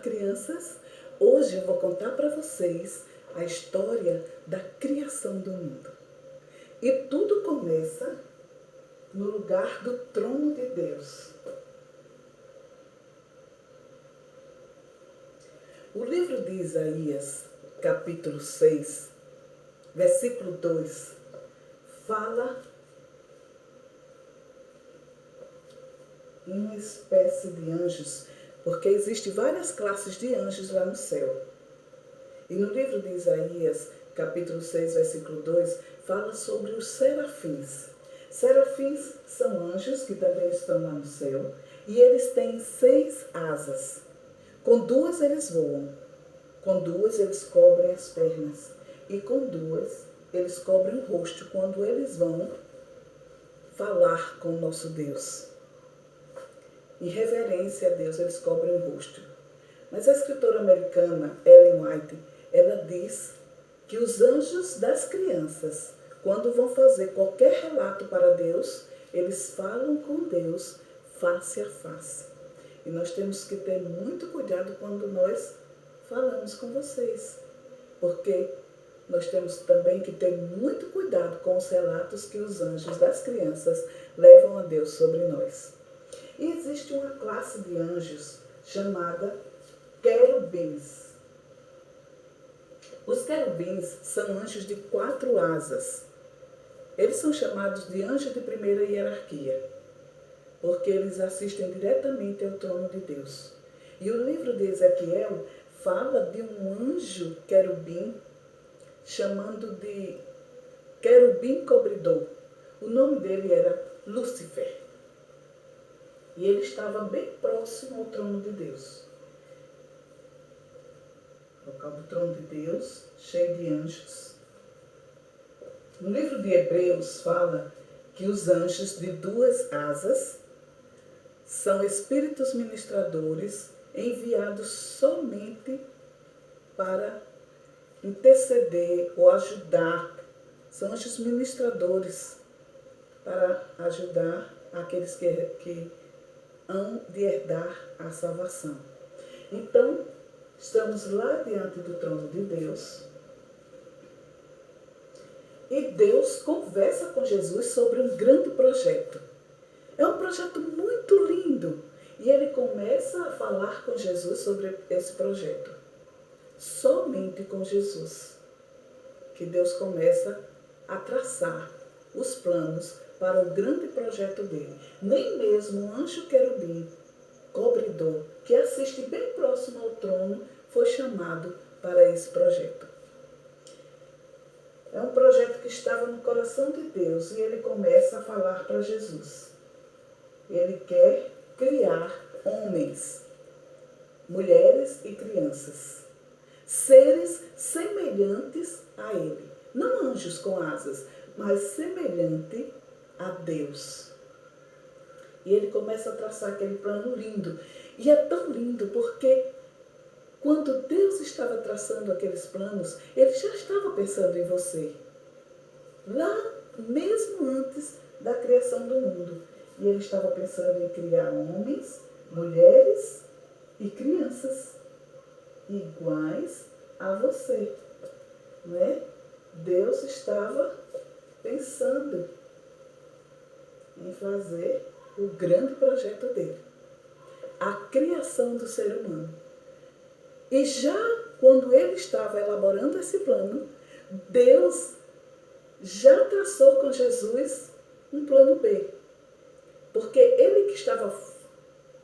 crianças! Hoje eu vou contar para vocês a história da criação do mundo. E tudo começa no lugar do trono de Deus. O livro de Isaías, capítulo 6, versículo 2, fala em uma espécie de anjos, porque existem várias classes de anjos lá no céu. E no livro de Isaías, capítulo 6, versículo 2, fala sobre os serafins. Serafins são anjos que também estão lá no céu, e eles têm 6 asas. Com 2 eles voam, com 2 eles cobrem as pernas, e com 2 eles cobrem o rosto quando eles vão falar com o nosso Deus. Em reverência a Deus, eles cobrem o rosto. Mas a escritora americana Ellen White, ela diz que os anjos das crianças, quando vão fazer qualquer relato para Deus, eles falam com Deus face a face. E nós temos que ter muito cuidado quando nós falamos com vocês, porque nós temos também que ter muito cuidado com os relatos que os anjos das crianças levam a Deus sobre nós. E existe uma classe de anjos chamada querubins. Os querubins são anjos de 4 asas. Eles são chamados de anjos de primeira hierarquia, porque eles assistem diretamente ao trono de Deus. E o livro de Ezequiel fala de um anjo querubim, chamando de querubim cobridor. O nome dele era Lúcifer. E ele estava bem próximo ao trono de Deus. Local do trono de Deus, cheio de anjos. No livro de Hebreus fala que os anjos de 2 asas são espíritos ministradores enviados somente para interceder ou ajudar. São anjos ministradores para ajudar aqueles que hão de herdar a salvação. Então, estamos lá diante do trono de Deus. E Deus conversa com Jesus sobre um grande projeto. É um projeto muito lindo. E ele começa a falar com Jesus sobre esse projeto. Somente com Jesus que Deus começa a traçar os planos para o grande projeto dele. Nem mesmo o anjo querubim cobridor, que assiste bem próximo ao trono, foi chamado para esse projeto. É um projeto que estava no coração de Deus e ele começa a falar para Jesus. Ele quer criar homens, mulheres e crianças, seres semelhantes a ele. Não anjos com asas, mas semelhante a Deus. E ele começa a traçar aquele plano lindo. E é tão lindo porque quando Deus estava traçando aqueles planos, ele já estava pensando em você. Lá mesmo antes da criação do mundo. E ele estava pensando em criar homens, mulheres e crianças iguais a você. Não é? Deus estava pensando em fazer o grande projeto dele. A criação do ser humano. E já quando ele estava elaborando esse plano, Deus já traçou com Jesus um plano B. Porque ele que estava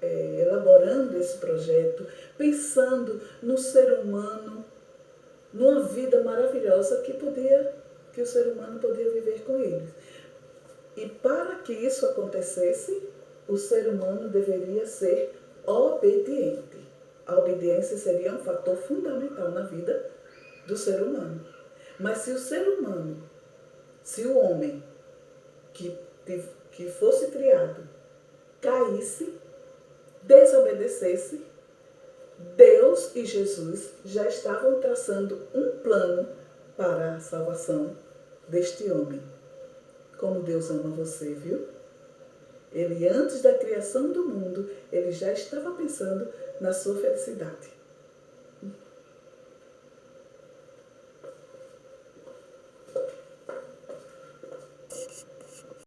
elaborando esse projeto, pensando no ser humano, numa vida maravilhosa que o ser humano podia viver com ele. E para que isso acontecesse, o ser humano deveria ser obediente. A obediência seria um fator fundamental na vida do ser humano. Mas se o ser humano, se o homem que fosse criado caísse, desobedecesse, Deus e Jesus já estavam traçando um plano para a salvação deste homem. Como Deus ama você, viu? Ele, antes da criação do mundo, ele já estava pensando na sua felicidade.